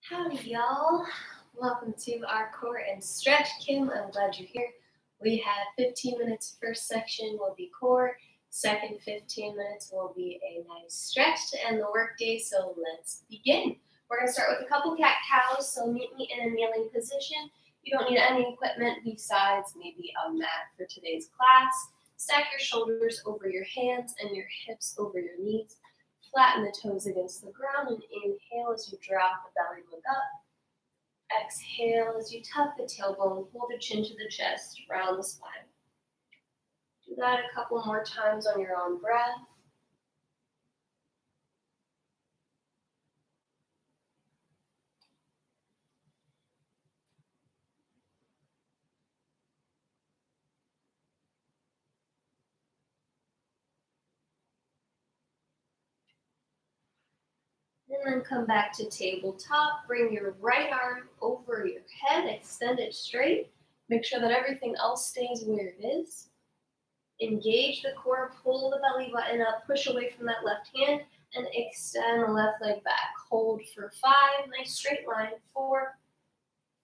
Howdy, y'all. Welcome to our core and stretch. Kim, I'm glad you're here. We have 15 minutes. First section will be core. Second 15 minutes will be a nice stretch to end the workday. So let's begin. We're going to start with a couple cat-cows. So meet me in a kneeling position. You don't need any equipment besides maybe a mat for today's class. Stack your shoulders over your hands and your hips over your knees. Flatten the toes against the ground and inhale as you drop the belly, look up. Exhale as you tuck the tailbone, pull the chin to the chest, round the spine. Do that a couple more times on your own breath. And then come back to tabletop. Bring your right arm over your head, extend it straight. Make sure that everything else stays where it is. Engage the core, pull the belly button up, push away from that left hand, and extend the left leg back. Hold for 5, nice straight line. 4,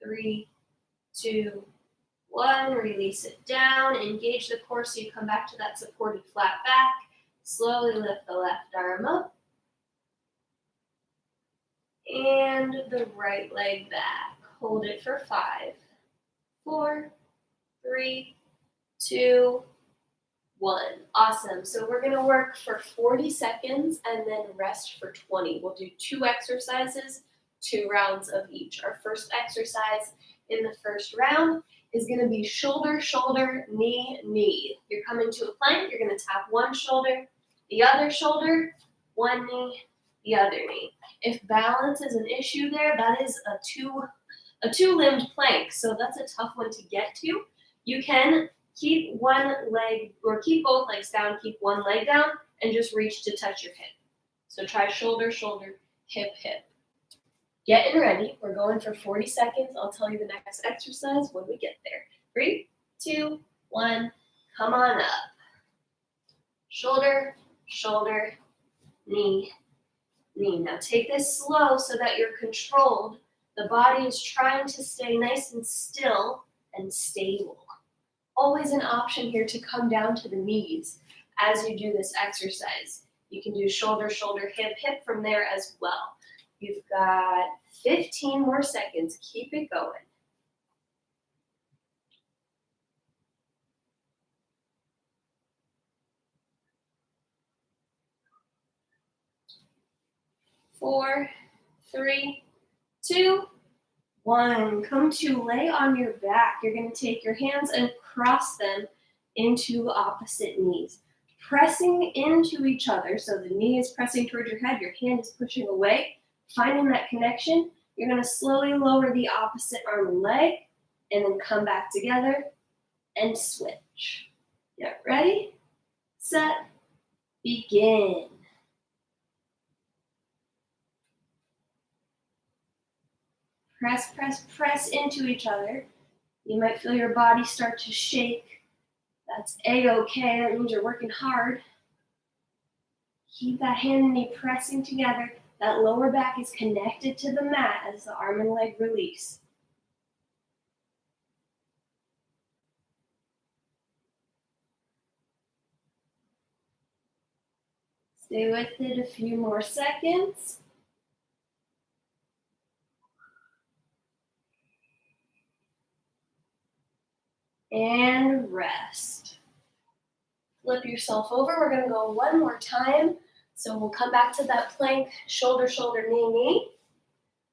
3, 2, 1. Release it down. Engage the core so you come back to that supported flat back. Slowly lift the left arm up. And the right leg back. Hold it for 5, 4, 3, 2, 1. Awesome. So we're going to work for 40 seconds and then rest for 20. We'll do 2 exercises, 2 rounds of each. Our first exercise in the first round is going to be shoulder, shoulder, knee, knee. You're coming to a plank. You're going to tap one shoulder, the other shoulder, one knee, the other knee. If balance is an issue there, that is a two-limbed plank, so that's a tough one to get to. You can keep one leg, or keep both legs down, keep one leg down, and just reach to touch your hip. So try shoulder, shoulder, hip, hip. Getting ready. We're going for 40 seconds. I'll tell you the next exercise when we get there. 3, 2, 1, come on up. Shoulder, shoulder, knee, knee. Now take this slow so that you're controlled. The body is trying to stay nice and still and stable. Always an option here to come down to the knees as you do this exercise. You can do shoulder, shoulder, hip, hip from there as well. You've got 15 more seconds. Keep it going. Four, 3, 2, 1. Come to lay on your back. You're going to take your hands and cross them into opposite knees, pressing into each other. So the knee is pressing towards your head, your hand is pushing away, finding that connection. You're going to slowly lower the opposite arm and leg, and then come back together and switch. Get ready, set, begin. Press, press, press into each other. You might feel your body start to shake. That's A-okay. That means you're working hard. Keep that hand and knee pressing together. That lower back is connected to the mat as the arm and leg release. Stay with it a few more seconds. And rest. Flip yourself over. We're going to go one more time. So we'll come back to that plank, shoulder, shoulder, knee, knee.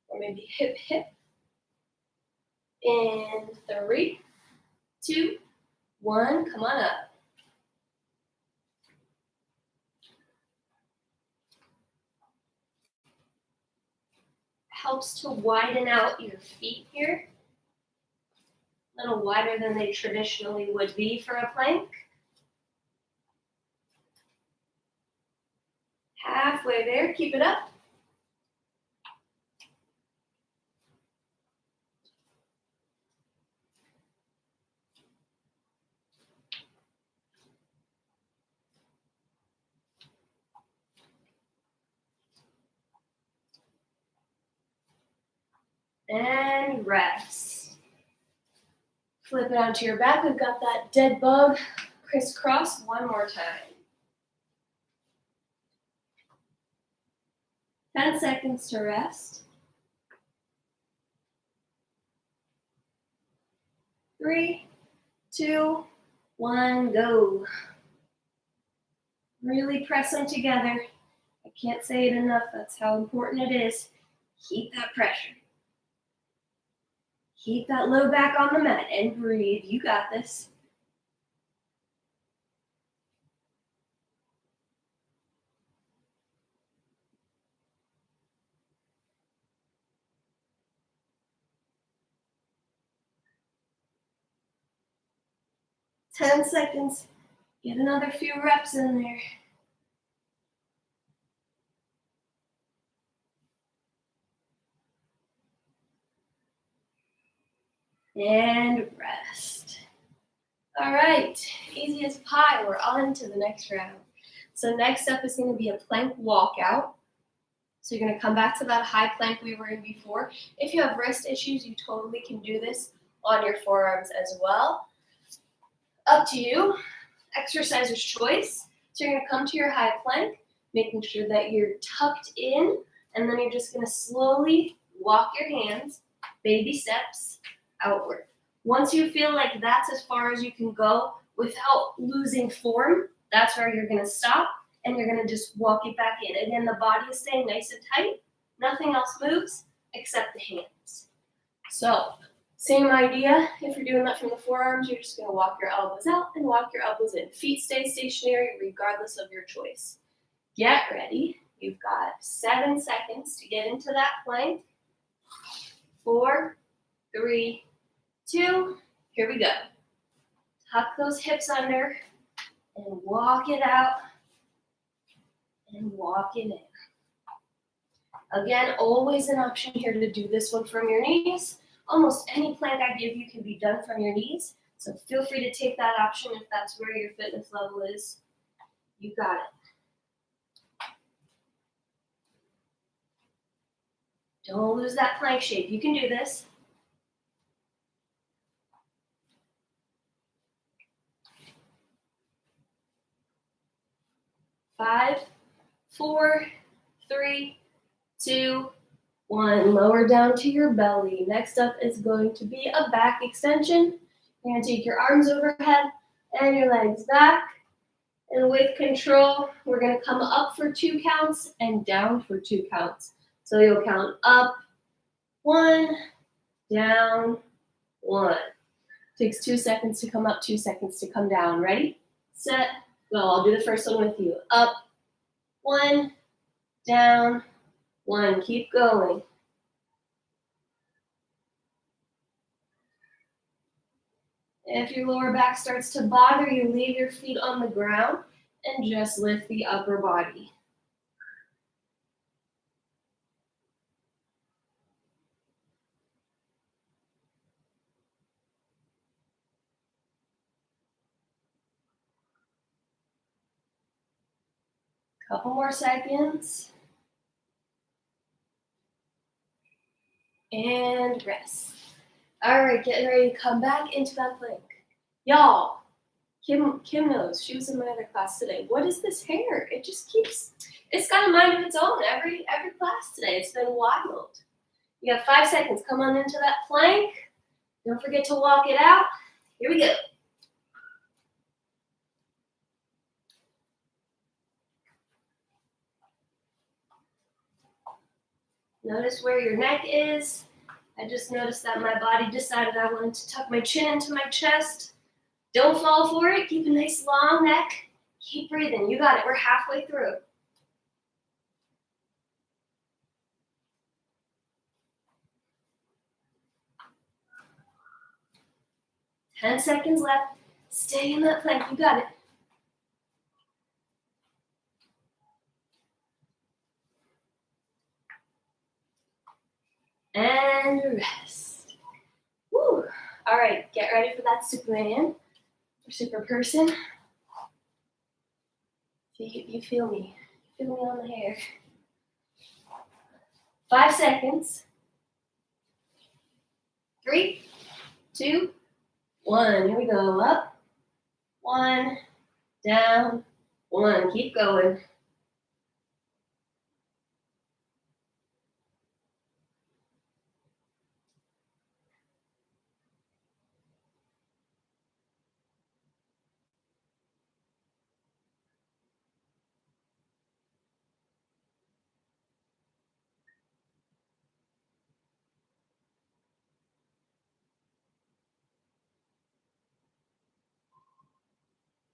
Or maybe hip, hip. In 3, 2, 1. Come on up. Helps to widen out your feet here. A little wider than they traditionally would be for a plank. Halfway there, keep it up. And rest. Flip it onto your back. We've got that dead bug crisscross one more time. 10 seconds to rest. 3, 2, 1, go. Really press them together. I can't say it enough. That's how important it is. Keep that pressure. Keep that low back on the mat and breathe. You got this. Ten seconds. Get another few reps in there. And rest. All right, easy as pie. We're on to the next round. So next up is going to be a plank walkout. So you're going to come back to that high plank we were in before. If you have wrist issues, you totally can do this on your forearms as well. Up to you. Exerciser's choice. So you're going to come to your high plank, making sure that you're tucked in, and then you're just going to slowly walk your hands, baby steps, outward. Once you feel like that's as far as you can go without losing form, that's where you're going to stop, and you're going to just walk it back in. Again, the body is staying nice and tight. Nothing else moves except the hands. So same idea. If you're doing that from the forearms, you're just going to walk your elbows out and walk your elbows in. Feet stay stationary regardless of your choice. Get ready. You've got 7 seconds to get into that plank. 4, 3, 2, here we go. Tuck those hips under and walk it out and walk it in. Again, always an option here to do this one from your knees. Almost any plank I give you can be done from your knees, so feel free to take that option if that's where your fitness level is. You got it. Don't lose that plank shape. You can do this. 5, 4, 3, 2, 1. Lower down to your belly. Next up is going to be a back extension. You're going to take your arms overhead and your legs back. And with control, we're going to come up for 2 counts and down for 2 counts. So you'll count up, 1, down, 1. Takes 2 seconds to come up, 2 seconds to come down. Ready? Set. Well, I'll do the first one with you. Up, 1, down, 1. Keep going. If your lower back starts to bother you, leave your feet on the ground and just lift the upper body. Couple more seconds. And rest. All right, getting ready to come back into that plank. Y'all, Kim knows. She was in my other class today. What is this hair? It just keeps, it's got a mind of its own every class today. It's been wild. You got 5 seconds. Come on into that plank. Don't forget to walk it out. Here we go. Notice where your neck is. I just noticed that my body decided I wanted to tuck my chin into my chest. Don't fall for it. Keep a nice long neck. Keep breathing. You got it. We're halfway through. Ten seconds left. Stay in that plank. You got it. And rest. Woo. All right, get ready for that Superman or super person. You feel me. You feel me on the hair. 5 seconds. 3, 2, 1. Here we go. Up. 1, down, 1. Keep going.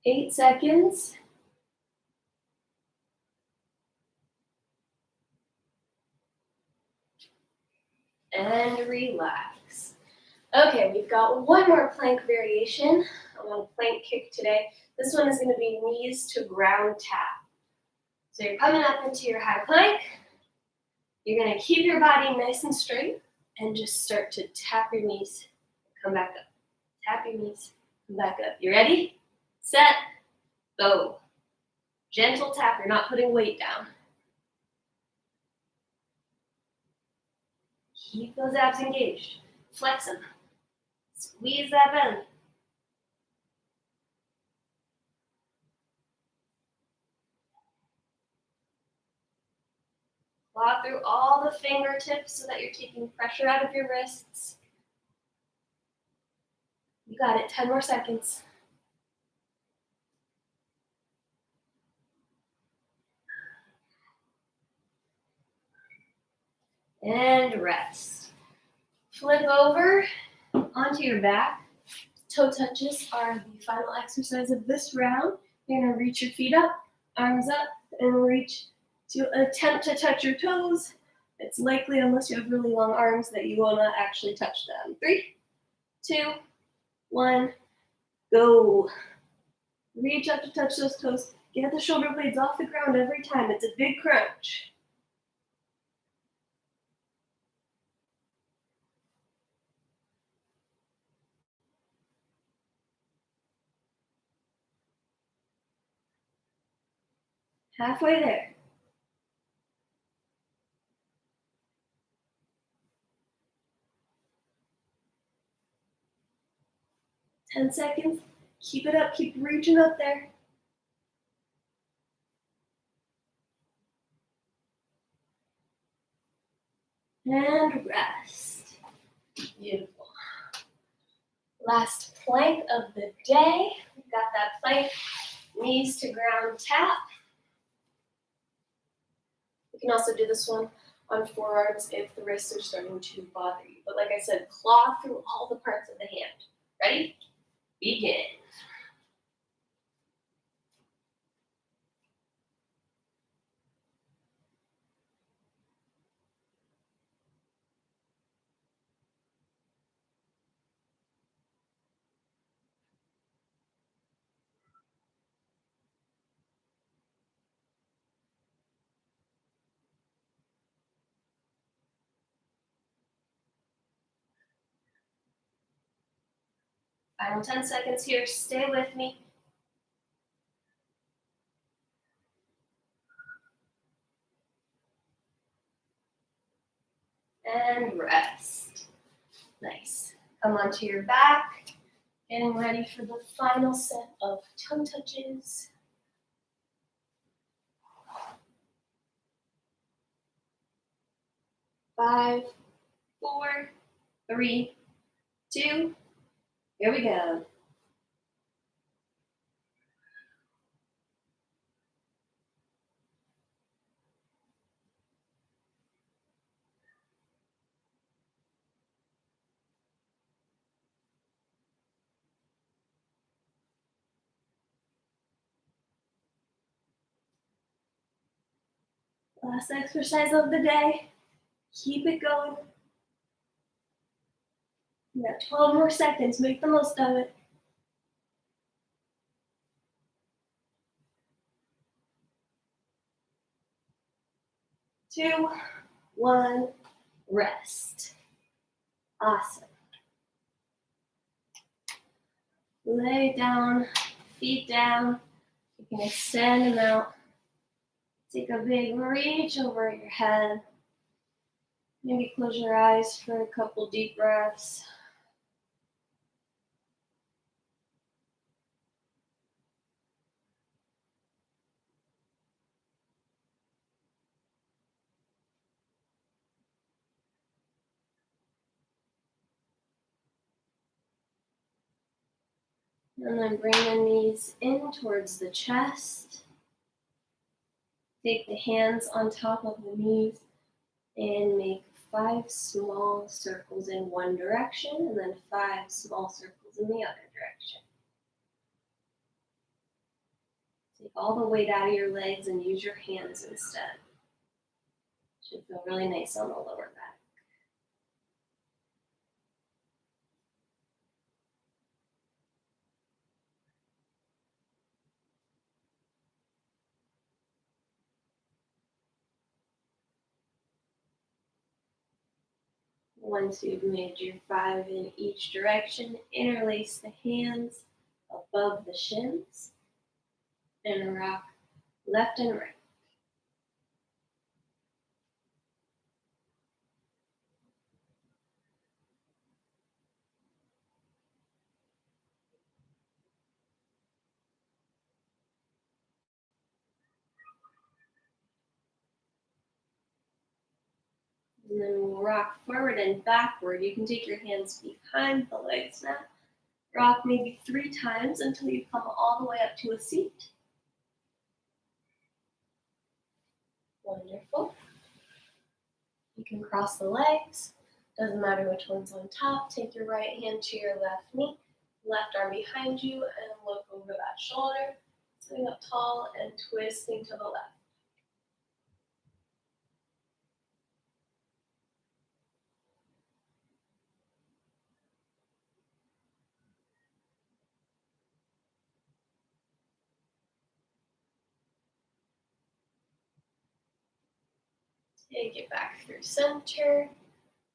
Eight seconds. And relax. Okay, we've got one more plank variation. I'm on a plank kick today. This one is going to be knees to ground tap. So you're coming up into your high plank. You're going to keep your body nice and straight and just start to tap your knees. Come back up. Tap your knees. Come back up. You ready? Set. Go. Gentle tap. You're not putting weight down. Keep those abs engaged. Flex them. Squeeze that belly. Claw through all the fingertips so that you're taking pressure out of your wrists. You got it. 10 more seconds. And rest. Flip over onto your back. Toe touches are the final exercise of this round. You're going to reach your feet up, arms up, and reach to attempt to touch your toes. It's likely, unless you have really long arms, that you will not actually touch them. 3, 2, 1, go. Reach up to touch those toes. Get the shoulder blades off the ground every time. It's a big crunch. Halfway there. 10 seconds. Keep it up. Keep reaching up there. And rest. Beautiful. Last plank of the day. We've got that plank, knees to ground tap. You can also do this one on forearms if the wrists are starting to bother you. But like I said, claw through all the parts of the hand. Ready? Begin. Final 10 seconds here. Stay with me. And rest. Nice. Come onto your back. Getting ready for the final set of tongue touches. 5, 4, 3, 2. Here we go. Last exercise of the day. Keep it going. You got 12 more seconds. Make the most of it. 2, 1, rest. Awesome. Lay down, feet down. You can extend them out. Take a big reach over your head. Maybe close your eyes for a couple deep breaths. And then bring the knees in towards the chest. Take the hands on top of the knees and make 5 small circles in one direction and then 5 small circles in the other direction. Take all the weight out of your legs and use your hands instead. Should feel really nice on the lower back. Once you've made your 5 in each direction, interlace the hands above the shins and rock left and right. And then we'll rock forward and backward. You can take your hands behind the legs now. Rock maybe 3 times until you come all the way up to a seat. Wonderful. You can cross the legs. Doesn't matter which one's on top. Take your right hand to your left knee, left arm behind you, and look over that shoulder. Sitting up tall and twisting to the left. Take it back through center.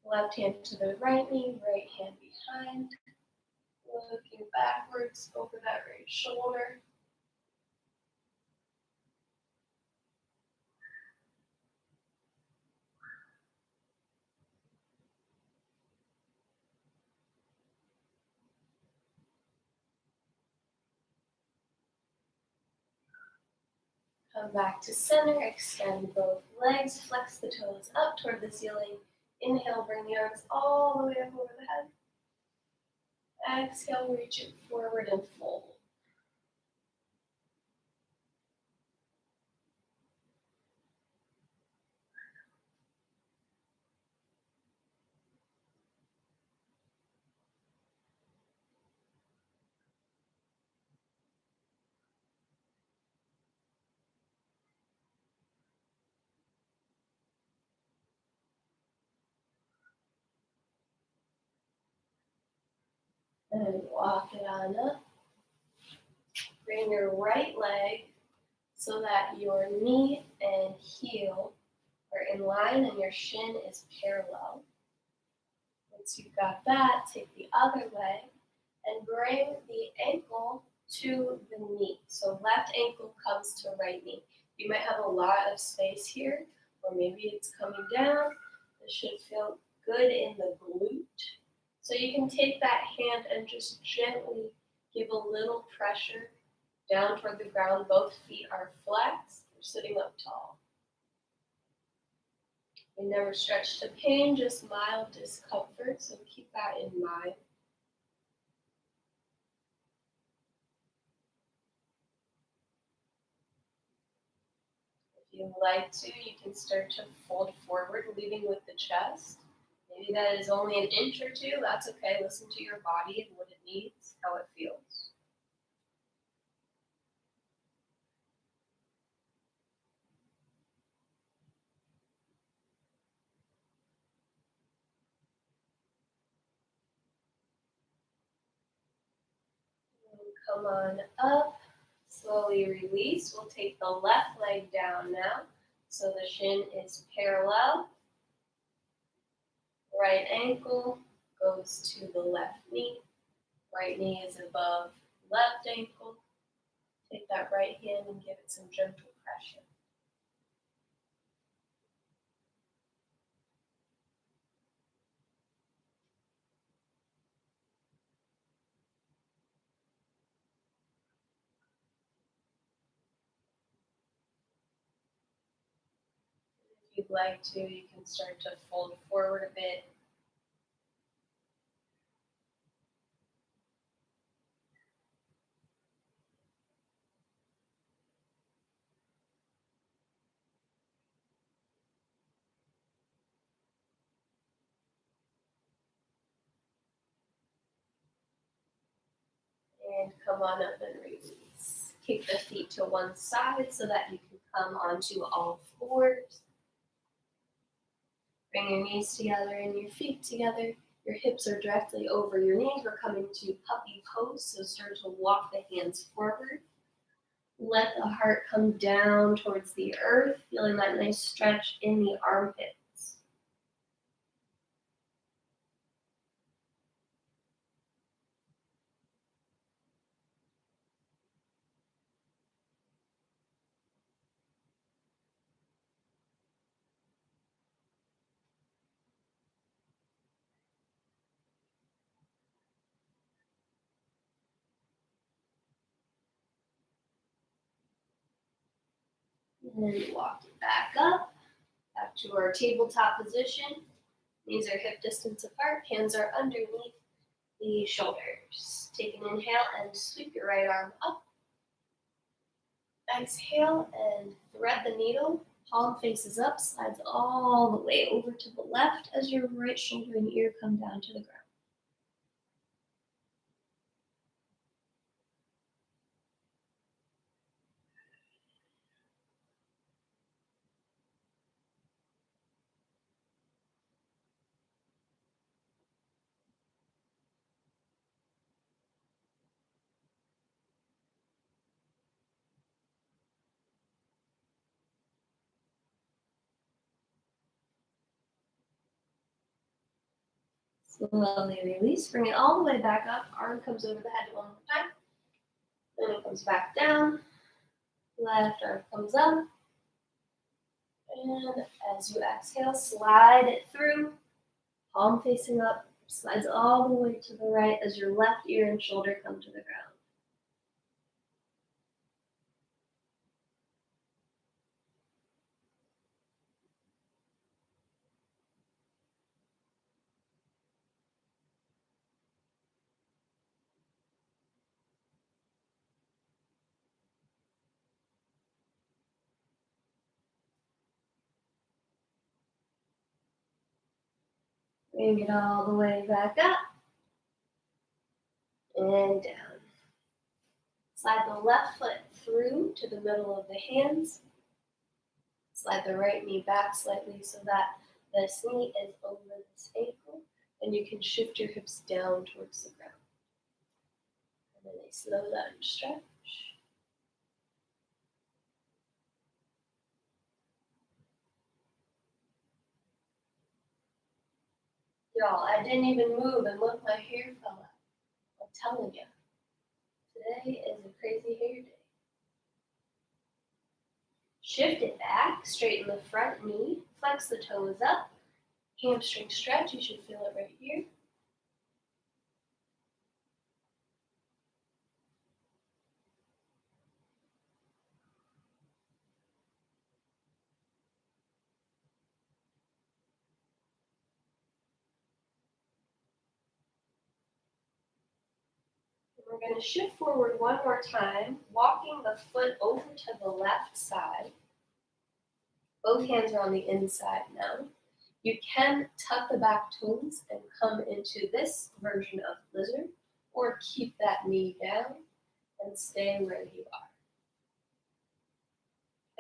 Left hand to the right knee, right hand behind. Looking backwards over that right shoulder. Come back to center, extend both legs, flex the toes up toward the ceiling. Inhale, bring the arms all the way up over the head. Exhale, reach it forward and fold. And walk it on up. Bring your right leg so that your knee and heel are in line and your shin is parallel. Once you've got that, take the other leg and bring the ankle to the knee. So left ankle comes to right knee. You might have a lot of space here, or maybe it's coming down. This should feel good in the glute. So you can take that hand and just gently give a little pressure down toward the ground. Both feet are flexed. You're sitting up tall. You never stretch to pain, just mild discomfort, so keep that in mind. If you like to, you can start to fold forward, leading with the chest. Maybe that is only an inch or 2. That's okay. Listen to your body and what it needs, how it feels. Come on up. Slowly release. We'll take the left leg down now. So the shin is parallel. Right ankle goes to the left knee. Right knee is above left ankle. Take that right hand and give it some gentle pressure. If you'd like to, you can start to fold forward a bit. And come on up and release. Kick the feet to one side so that you can come onto all fours. Bring your knees together and your feet together. Your hips are directly over your knees. We're coming to puppy pose, so start to walk the hands forward. Let the heart come down towards the earth, feeling that nice stretch in the armpits. And then walk it back up to our tabletop position. Knees are hip distance apart, hands are underneath the shoulders. Take an inhale and sweep your right arm up. Exhale and thread the needle. Palm faces up, slides all the way over to the left as your right shoulder and ear come down to the ground. Slowly release, bring it all the way back up. Arm comes over the head one more time. Then it comes back down. Left arm comes up. And as you exhale, slide it through. Palm facing up, slides all the way to the right as your left ear and shoulder come to the ground. Bring it all the way back up and down. Slide the left foot through to the middle of the hands. Slide the right knee back slightly so that this knee is over this ankle, and you can shift your hips down towards the ground. And then a slow down stretch. Y'all, I didn't even move and look, my hair fell out. I'm telling you, today is a crazy hair day. Shift it back, straighten the front knee, flex the toes up, hamstring stretch, you should feel it right here. We're going to shift forward one more time, walking the foot over to the left side. Both hands are on the inside now. You can tuck the back toes and come into this version of lizard, or keep that knee down and stay where you are.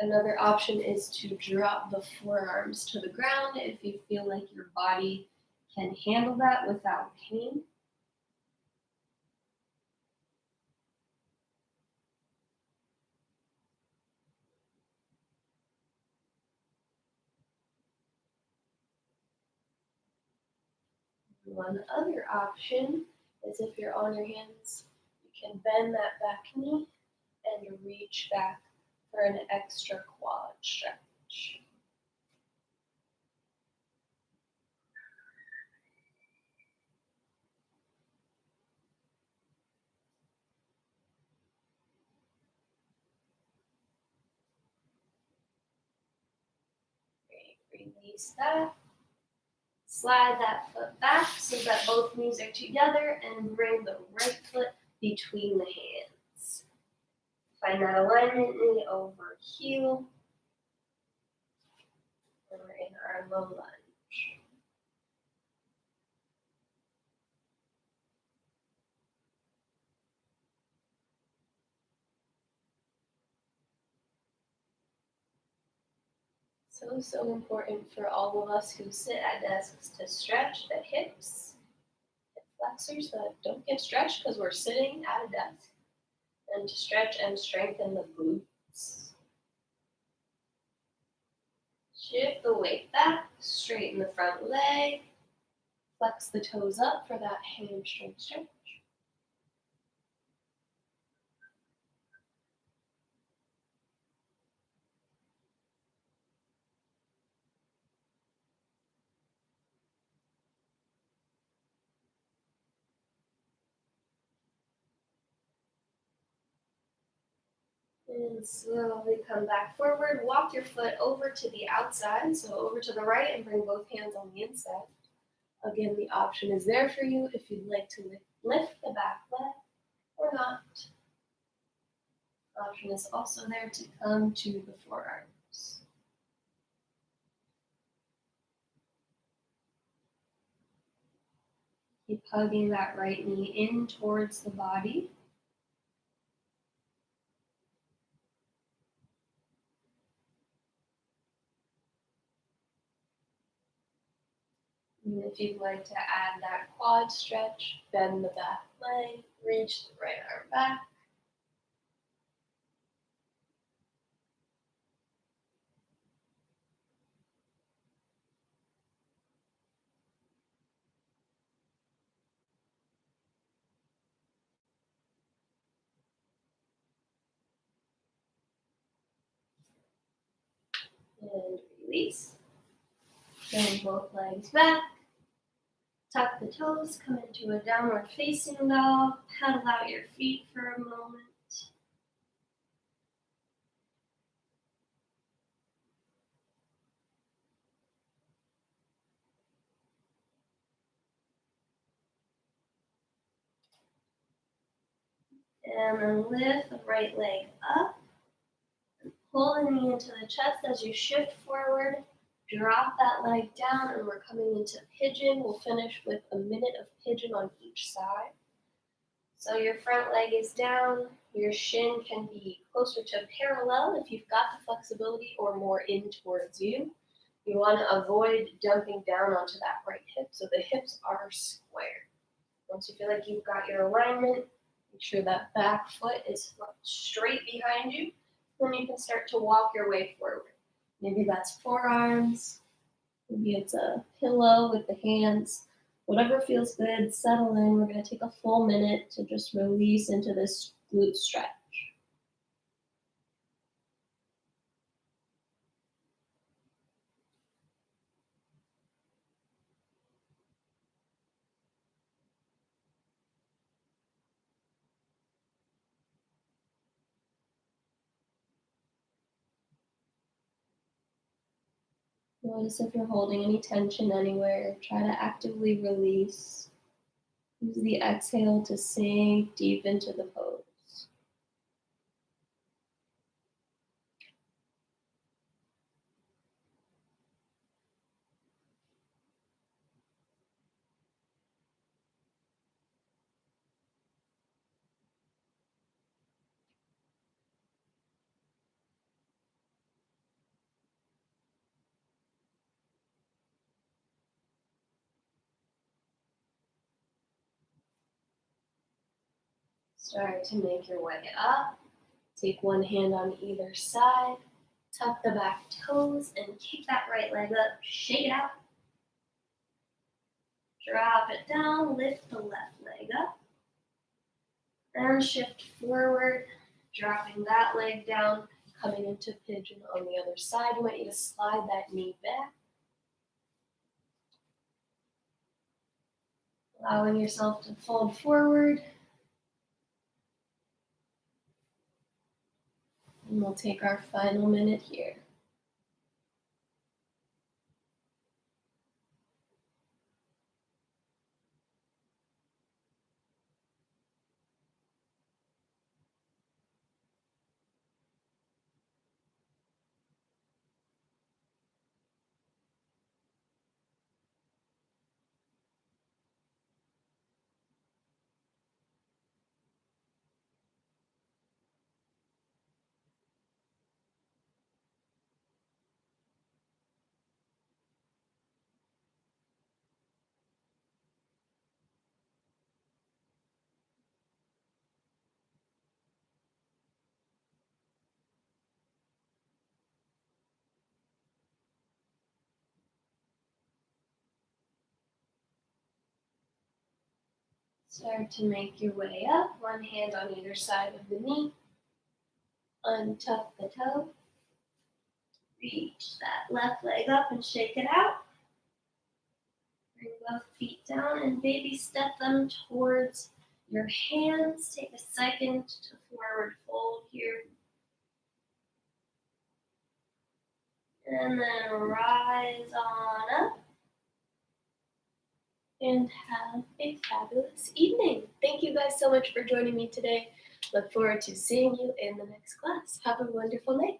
Another option is to drop the forearms to the ground if you feel like your body can handle that without pain. One other option is if you're on your hands, you can bend that back knee and reach back for an extra quad stretch. Great. Release that. Slide that foot back so that both knees are together and bring the right foot between the hands. Find that alignment, knee over heel. And we're in our low lunge. So important for all of us who sit at desks to stretch the hips, hip flexors that don't get stretched because we're sitting at a desk, and to stretch and strengthen the glutes. Shift the weight back, straighten the front leg, flex the toes up for that hamstring stretch. And slowly come back forward. Walk your foot over to the outside, so over to the right, and bring both hands on the inside. Again, the option is there for you if you'd like to lift the back leg or not. Option is also there to come to the forearms. Keep hugging that right knee in towards the body. And if you'd like to add that quad stretch, bend the back leg, reach the right arm back. And release. Bring both legs back. Tuck the toes, come into a downward facing dog. Pedal out your feet for a moment. And then lift the right leg up. Pull the knee into the chest as you shift forward. Drop that leg down, and we're coming into pigeon. We'll finish with a minute of pigeon on each side. So your front leg is down. Your shin can be closer to parallel if you've got the flexibility, or more in towards you. You want to avoid dumping down onto that right hip, so the hips are square. Once you feel like you've got your alignment, make sure that back foot is straight behind you. Then you can start to walk your way forward. Maybe that's forearms, maybe it's a pillow with the hands. Whatever feels good, settle in. We're going to take a full minute to just release into this glute stretch. Notice if you're holding any tension anywhere. Try to actively release. Use the exhale to sink deep into the pose. Start to make your way up. Take one hand on either side. Tuck the back toes and kick that right leg up. Shake it out. Drop it down. Lift the left leg up. And shift forward, dropping that leg down, coming into pigeon on the other side. You might need to slide that knee back. Allowing yourself to fold forward. And we'll take our final minute here. Start to make your way up, one hand on either side of the knee. Untuck the toe. Reach that left leg up and shake it out. Bring both feet down and baby step them towards your hands. Take a second to forward fold here. And then rise on up. And have a fabulous evening. Thank you guys so much for joining me today. Look forward to seeing you in the next class. Have a wonderful night.